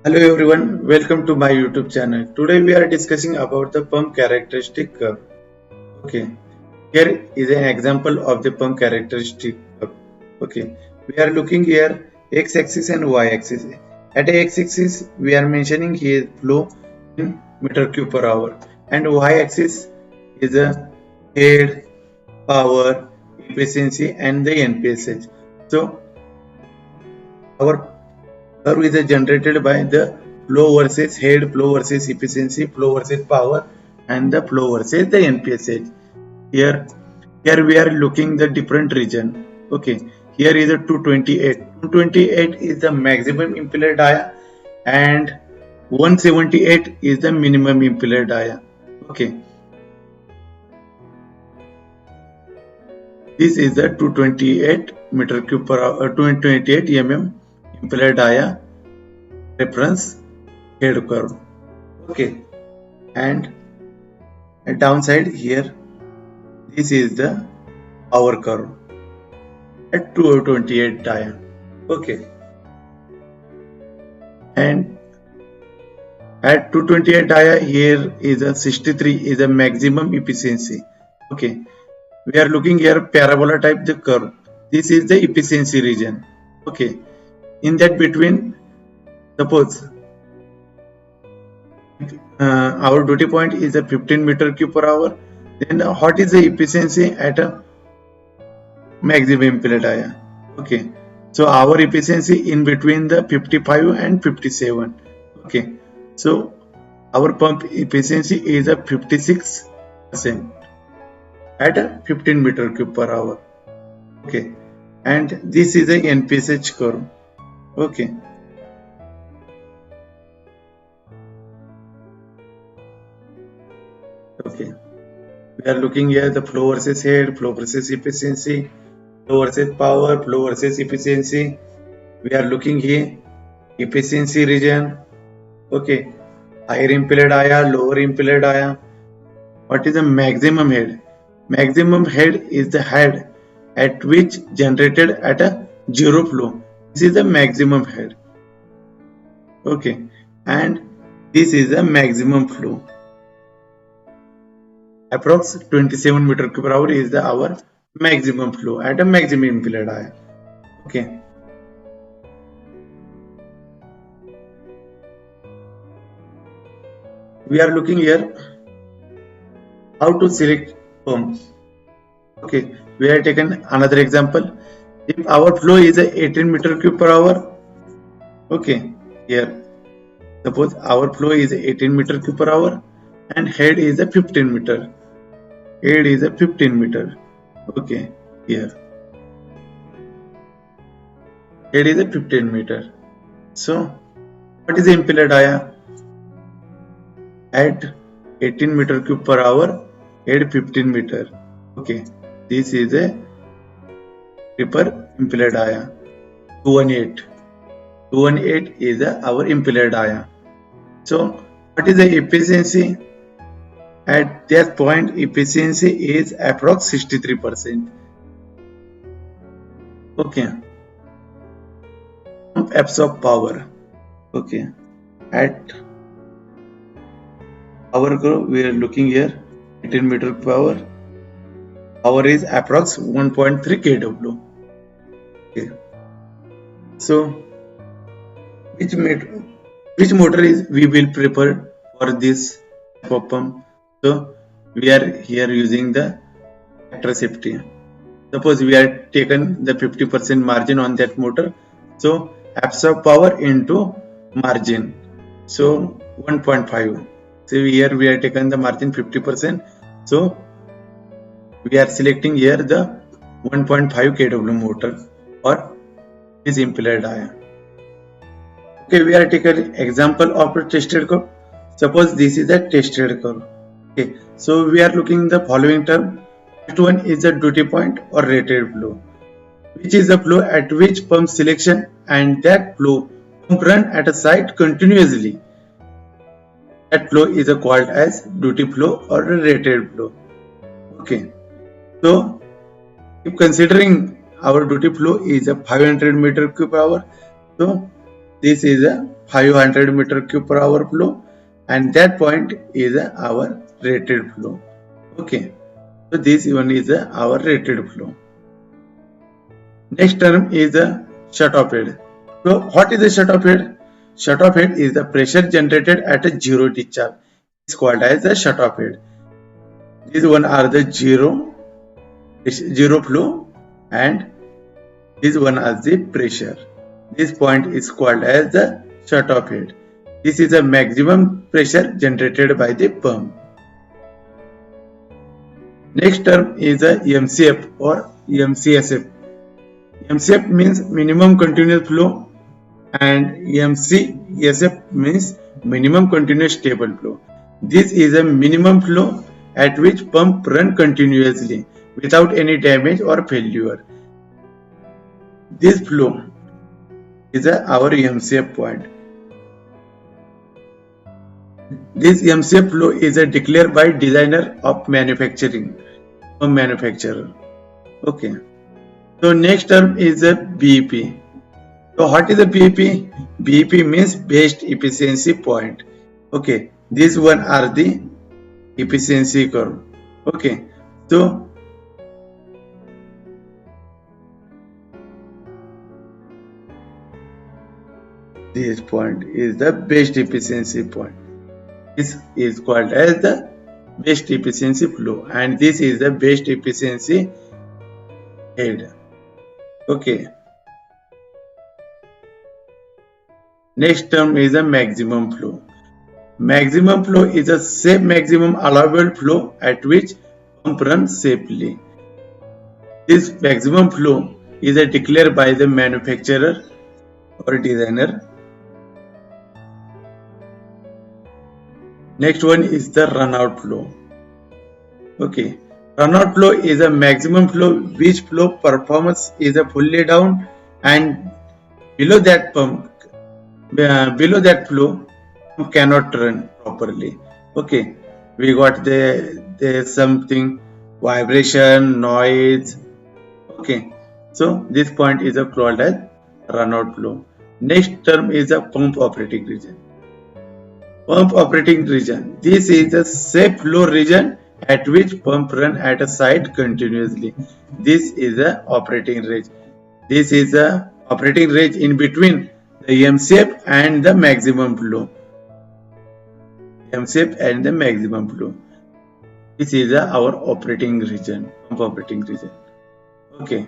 Hello everyone, welcome to my YouTube channel. Today we are discussing about the pump characteristic curve. Okay, here is an example of the pump characteristic curve. Okay, we are looking here x-axis and y-axis. At x-axis we are mentioning here flow in meter cube per hour, and y-axis is a head, power, efficiency, and the NPSH. So our curve is generated by the flow versus head, flow versus efficiency, flow versus power, and the flow versus the NPSH. Here, here we are looking the different region. Okay, here is a 228. 228 is the maximum impeller dia, and 178 is the minimum impeller dia. Okay, this is the 228 meter cube per hour, 228 mm impeller dia reference head curve. Okay, and downside here, this is the power curve at 228 dia. Okay, and at 228 dia here is a 63 is a maximum efficiency. Okay, we are looking here parabola type the curve. This is the efficiency region. Okay, in that between, suppose our duty point is a 15 meter cube per hour, then what is the efficiency at a maximum impeller dia? Okay, so our efficiency in between the 55 and 57. Okay, so our pump efficiency is a 56% at a 15 meter cube per hour. Okay, and this is a NPSH curve. Okay, okay, we are looking here the flow versus head, flow versus efficiency, flow versus power, flow versus efficiency. We are looking here efficiency region. Okay, higher impeller dia, lower impeller dia. What is the maximum head? Maximum head is the head at which generated at a zero flow. This is the maximum head. Okay, and this is the maximum flow. Approx 27 meter cube per hour is the our maximum flow at a maximum impeller dia. Okay, we are looking here how to select pump. Okay, we have taken another example. If our flow is a 18 meter cube per hour, okay, here suppose our flow is 18 meter cube per hour and head is a 15 meter. Head is a 15 meter. Okay, here head is a 15 meter. So what is the impeller dia? At 18 meter cube per hour, head 15 meter. Okay, this is a Reaper impeller dia 218. 218 is our impeller dia. So what is the efficiency? At that point, efficiency is approx 63%. Okay, absorb power. Okay, at power curve we are looking here 18 meter power. Power is approx 1.3 kW. Okay, so which motor is we will prefer for this type of pump? So we are here using the factor safety. Suppose we are taken the 50% margin on that motor, so absorb power into margin, so 1.5. So here we are taken the margin 50%, so we are selecting here the 1.5 kW motor or this impeller dia. Okay, we are taking example of a tested curve. Suppose this is a tested curve. Okay, so we are looking the following term. First one is the duty point or rated flow, which is the flow at which pump selection and that flow pump run at a site continuously. That flow is called as duty flow or a rated flow. Okay, so if considering our duty flow is a 500 meter cube per hour, so this is a 500 meter cube per hour flow, and that point is our rated flow. Okay, so this one is our rated flow. Next term is the shutoff head. So what is the shutoff head? Shutoff head is the pressure generated at a zero discharge. It's called as the shutoff head. These one are the zero flow, and this one has the pressure. This point is called as the shutoff head. This is the maximum pressure generated by the pump. Next term is the MCF or MCSF. MCF means minimum continuous flow, and MCSF means minimum continuous stable flow. This is a minimum flow at which pump run continuously without any damage or failure. This flow is our MCF point. This MCF flow is declared by designer of manufacturing, pump manufacturer. Okay. So next term is a BEP. So what is a BEP? BEP means best efficiency point. Okay. These one are the efficiency curve. Okay. So this point is the best efficiency point. This is called as the best efficiency flow, and this is the best efficiency head. Okay. Next term is a maximum flow. Maximum flow is a safe maximum allowable flow at which pump runs safely. This maximum flow is declared by the manufacturer or designer. Next one is the runout flow. Okay. Runout flow is a maximum flow which flow performance is fully down, and below that flow cannot run properly. Okay, we got the something vibration, noise. Okay, so this point is called as runout flow. Next term is a pump operating region. Pump operating region. This is the safe flow region at which pump run at a site continuously. This is the operating range. This is the operating range in between the MCF and the maximum flow. MCF and the maximum flow. This is our operating region, pump operating region. Okay.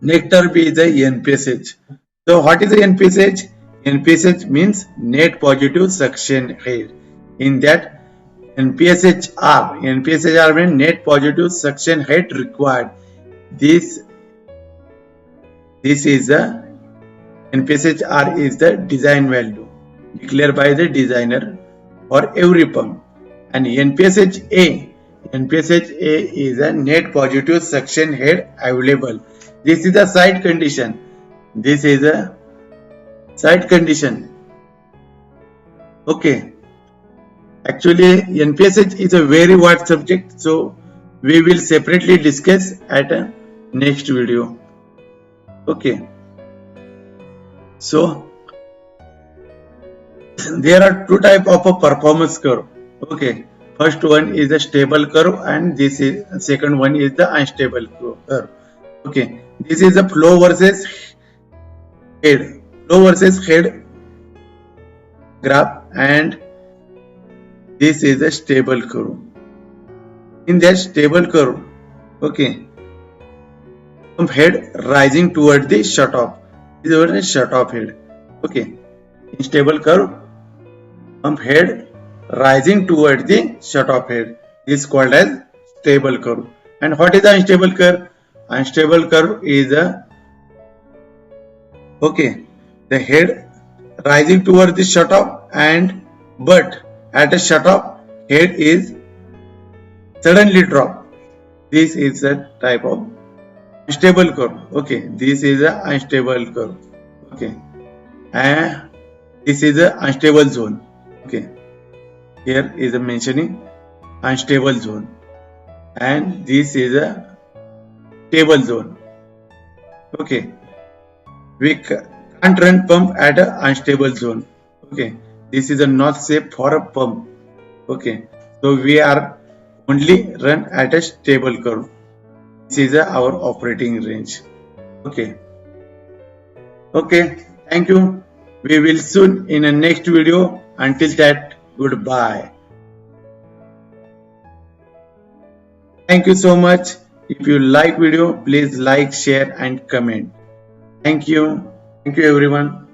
Next term is the NPSH. So what is the NPSH? NPSH means net positive suction head. In that NPSHR means net positive suction head required. This is the NPSHR is the design value declared by the designer for every pump, and NPSHA is a net positive suction head available. This is the site condition. This is a site condition. Okay. Actually, NPSH is a very wide subject, so we will separately discuss at a next video. Okay. So there are two types of a performance curve. Okay. First one is the stable curve, and this is second one is the unstable curve. Okay. This is the flow versus head graph, and this is a stable curve. In that stable curve, okay, pump head rising toward the shutoff. This is a shutoff head. Okay. In stable curve, pump head rising toward the shutoff head. This is called as stable curve. And what is the unstable curve? Unstable curve is the head rising toward the shutoff, but at a shutoff, head is suddenly drop. This is a type of unstable curve. Okay, this is a unstable curve. Okay, and this is a unstable zone. Okay, here is a mentioning unstable zone, and this is a stable zone. Okay, we Can't run pump at an unstable zone. Okay, this is a not safe for a pump. Okay, so we are only run at a stable curve. This is our operating range. Okay, okay, thank you. We will soon in a next video. Until that, goodbye. Thank you so much. If you like video, please like, share and comment. Thank you. Thank you everyone.